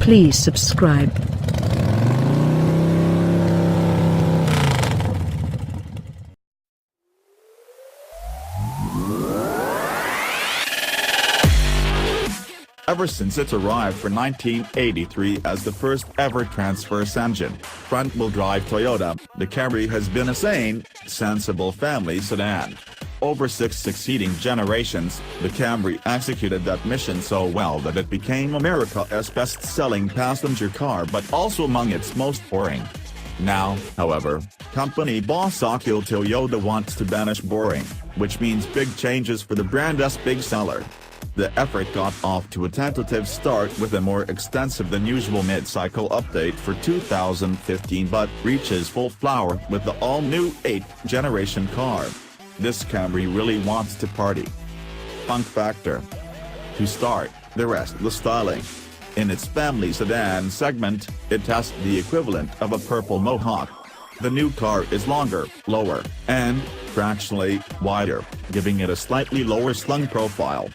Please subscribe. Ever since its arrived for 1983 as the first ever transverse-engine, front-wheel drive Toyota, the Camry has been a sane, sensible family sedan. Over 6 succeeding generations, the Camry executed that mission so well that it became America's best-selling passenger car but also among its most boring. Now, however, company boss Akio Toyoda wants to banish boring, which means big changes for the brand's big seller. The effort got off to a tentative start with a more extensive than usual mid-cycle update for 2015 but reaches full flower with the all-new 8th generation car. This Camry really wants to party. Funk factor. To start, the rest of the styling. In its family sedan segment, it has the equivalent of a purple Mohawk. The new car is longer, lower, and, fractionally, wider, giving it a slightly lower slung profile.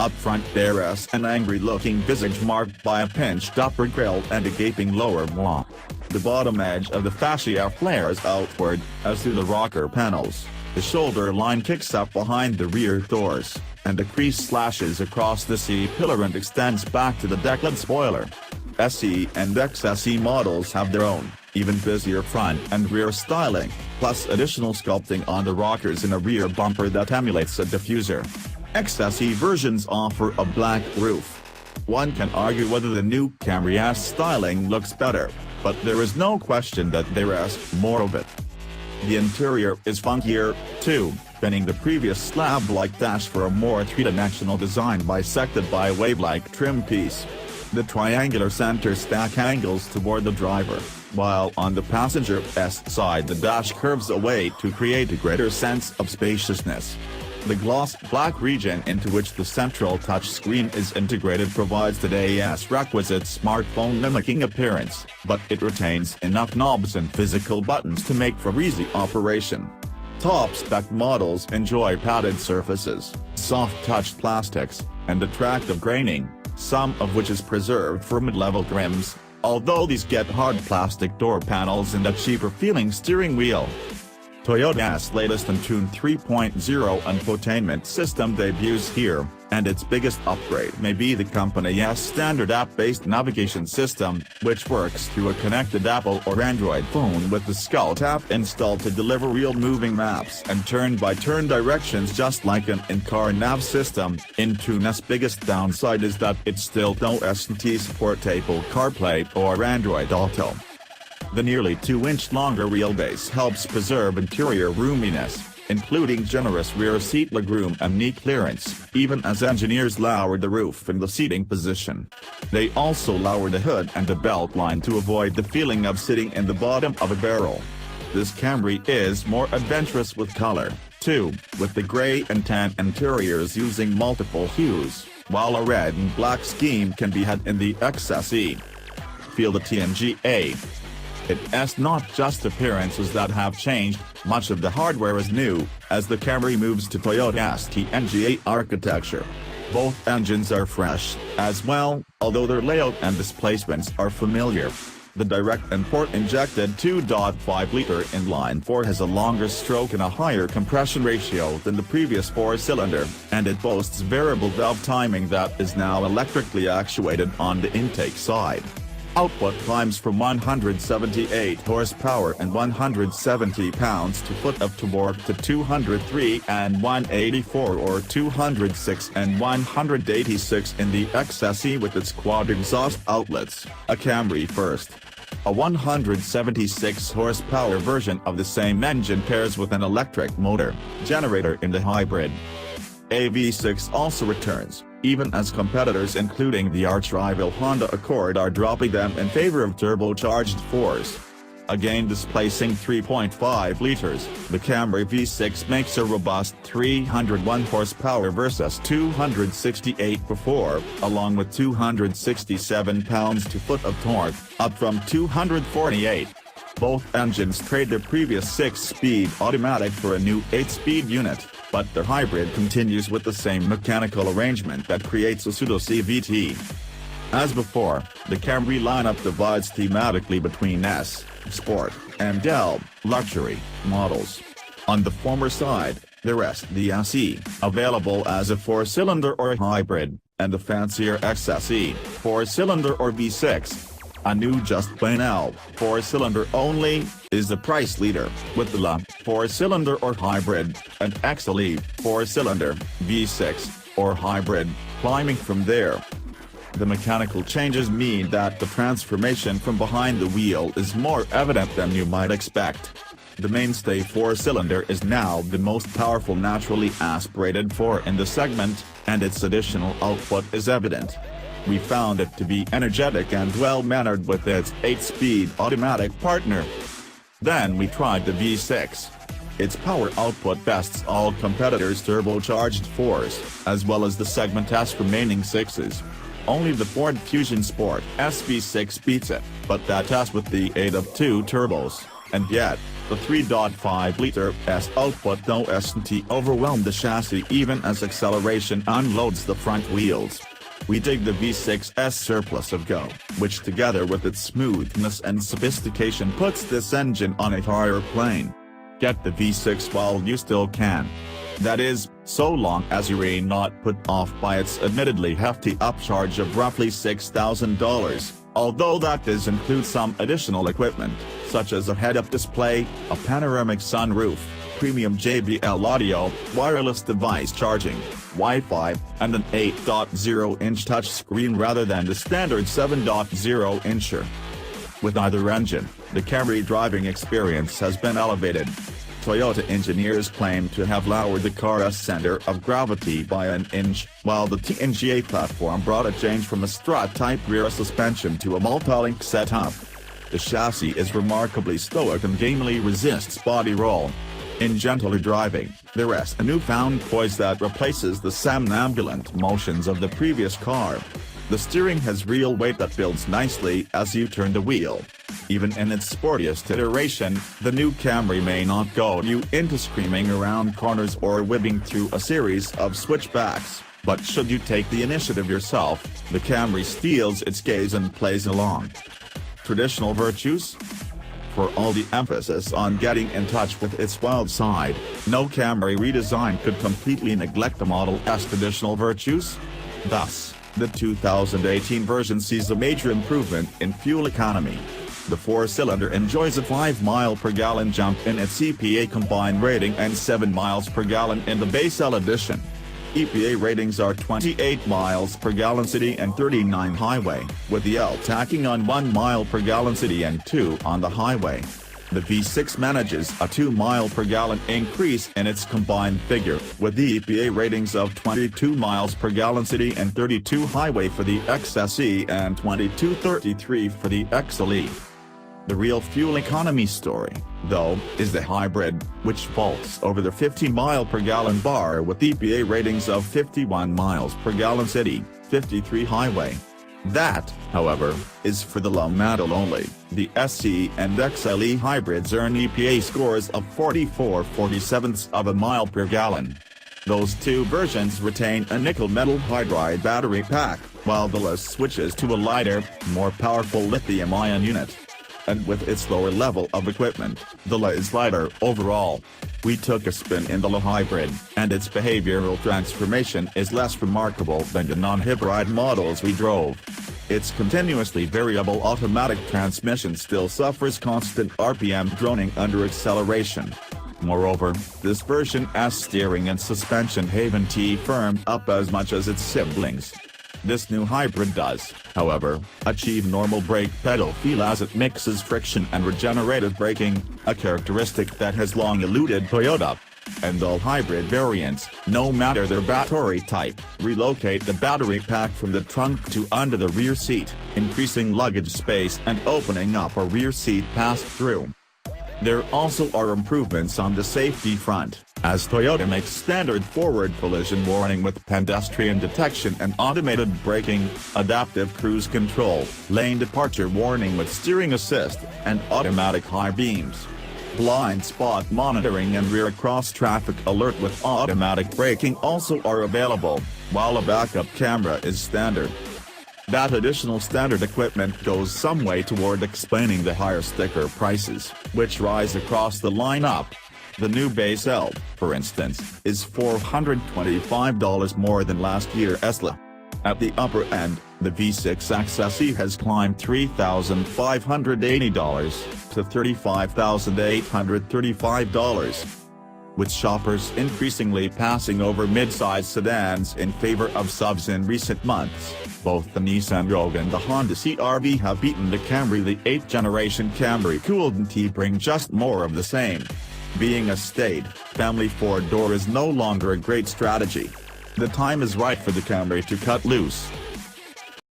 Up front there is an angry-looking visage marked by a pinched upper grille and a gaping lower jaw. The bottom edge of the fascia flares outward, as do the rocker panels. The shoulder line kicks up behind the rear doors, and the crease slashes across the C-pillar and extends back to the decklet spoiler. SE and XSE models have their own, even busier front and rear styling, plus additional sculpting on the rockers in a rear bumper that emulates a diffuser. XSE versions offer a black roof. One can argue whether the new Camry Xse styling looks better, but there is no question that there is more of it. The interior is funkier, too, pinning the previous slab-like dash for a more three-dimensional design bisected by a wave-like trim piece. The triangular center stack angles toward the driver, while on the passenger side the dash curves away to create a greater sense of spaciousness. The gloss black region into which the central touchscreen is integrated provides today's requisite smartphone-mimicking appearance, but it retains enough knobs and physical buttons to make for easy operation. Top-spec models enjoy padded surfaces, soft-touched plastics, and attractive graining, some of which is preserved for mid-level trims, although these get hard plastic door panels and a cheaper-feeling steering wheel. Toyota's latest Entune 3.0 infotainment system debuts here, and its biggest upgrade may be the company's standard app-based navigation system, which works through a connected Apple or Android phone with the Scout app installed to deliver real moving maps and turn-by-turn directions just like an in-car nav system. Entune's biggest downside is that it still doesn't support Apple CarPlay or Android Auto. The nearly 2-inch longer wheelbase helps preserve interior roominess, including generous rear seat legroom and knee clearance, even as engineers lower the roof in the seating position. They also lower the hood and the belt line to avoid the feeling of sitting in the bottom of a barrel. This Camry is more adventurous with color, too, with the gray and tan interiors using multiple hues, while a red and black scheme can be had in the XSE. Feel the TNGA. It's not just appearances that have changed, much of the hardware is new, as the Camry moves to Toyota's TNGA architecture. Both engines are fresh, as well, although their layout and displacements are familiar. The direct import injected 2.5-liter inline-4 has a longer stroke and a higher compression ratio than the previous 4-cylinder, and it boasts variable valve timing that is now electrically actuated on the intake side. Output climbs from 178 horsepower and 170 pounds-foot of torque to 203 and 184 or 206 and 186 in the XSE with its quad exhaust outlets, a Camry first. A 176 horsepower version of the same engine pairs with an electric motor generator in the hybrid. A V6 also returns, even as competitors including the arch-rival Honda Accord are dropping them in favor of turbocharged 4s. Again displacing 3.5 liters, the Camry V6 makes a robust 301 horsepower versus 268 before, along with 267 pounds-foot of torque, up from 248. Both engines trade their previous 6-speed automatic for a new 8-speed unit, but their hybrid continues with the same mechanical arrangement that creates a pseudo-CVT. As before, the Camry lineup divides thematically between S, Sport, and L, Luxury, models. On the former side, there is the Xse, available as a 4-cylinder or hybrid, and the fancier Xse, 4-cylinder or V6. A new just plain L, 4-cylinder only, is the price leader, with the La, 4-cylinder or hybrid, and XLE, 4-cylinder, V6, or hybrid, climbing from there. The mechanical changes mean that the transformation from behind the wheel is more evident than you might expect. The mainstay 4-cylinder is now the most powerful naturally aspirated 4 in the segment, and its additional output is evident. We found it to be energetic and well-mannered with its 8-speed automatic partner. Then we tried the V6. Its power output bests all competitors' turbocharged 4s, as well as the segment S remaining 6s. Only the Ford Fusion Sport SV6 beats it, but that S with the aid of 2 turbos, and yet, the 3.5-liter S output no S&T overwhelmed the chassis even as acceleration unloads the front wheels. We dig the V6's surplus of go, which together with its smoothness and sophistication puts this engine on a higher plane. Get the V6 while you still can. That is, so long as you're not put off by its admittedly hefty upcharge of roughly $6,000, although that does include some additional equipment, such as a head-up display, a panoramic sunroof, premium JBL audio, wireless device charging, Wi-Fi, and an 8.0-inch touchscreen rather than the standard 7.0-incher. With either engine, the Camry driving experience has been elevated. Toyota engineers claim to have lowered the car's center of gravity by an inch, while the TNGA platform brought a change from a strut-type rear suspension to a multi-link setup. The chassis is remarkably stoic and gamely resists body roll. In gentler driving, there is a newfound poise that replaces the somnambulant motions of the previous car. The steering has real weight that builds nicely as you turn the wheel. Even in its sportiest iteration, the new Camry may not goad you into screaming around corners or whipping through a series of switchbacks, but should you take the initiative yourself, the Camry steals its gaze and plays along. Traditional virtues? For all the emphasis on getting in touch with its wild side, no Camry redesign could completely neglect the Model S traditional virtues. Thus, the 2018 version sees a major improvement in fuel economy. The 4-cylinder enjoys a 5 mpg jump in its EPA combined rating and 7 mpg in the base L edition. EPA ratings are 28 mpg city and 39 highway, with the L tacking on 1 mpg city and 2 on the highway. The V6 manages a 2 mpg increase in its combined figure, with the EPA ratings of 22 mpg city and 32 highway for the Xse and 22-33 for the XLE. The real fuel economy story, though, is the hybrid, which vaults over the 50 mpg bar with EPA ratings of 51 mpg city, 53 highway. That, however, is for the low model only. The Xse and XLE hybrids earn EPA scores of 44/47 of a mile per gallon. Those two versions retain a nickel metal hydride battery pack, while the LS switches to a lighter, more powerful lithium-ion unit. And with its lower level of equipment, the LA is lighter overall. We took a spin in the LA hybrid, and its behavioral transformation is less remarkable than the non-hybrid models we drove. Its continuously variable automatic transmission still suffers constant RPM droning under acceleration. Moreover, this version's steering and suspension haven't firmed up as much as its siblings. This new hybrid does, however, achieve normal brake pedal feel as it mixes friction and regenerative braking, a characteristic that has long eluded Toyota. And all hybrid variants, no matter their battery type, relocate the battery pack from the trunk to under the rear seat, increasing luggage space and opening up a rear seat pass-through. There also are improvements on the safety front, as Toyota makes standard forward collision warning with pedestrian detection and automated braking, adaptive cruise control, lane departure warning with steering assist, and automatic high beams. Blind spot monitoring and rear cross-traffic alert with automatic braking also are available, while a backup camera is standard. That additional standard equipment goes some way toward explaining the higher sticker prices, which rise across the lineup. The new base L, for instance, is $425 more than last year's Tesla. At the upper end, the V6 Xse has climbed $3,580 to $35,835. With shoppers increasingly passing over mid-size sedans in favor of SUVs in recent months, both the Nissan Rogue and the Honda CR-V have beaten the Camry. The 8th generation Camry couldn't bring just more of the same. Being a staid, family four-door is no longer a great strategy. The time is right for the Camry to cut loose.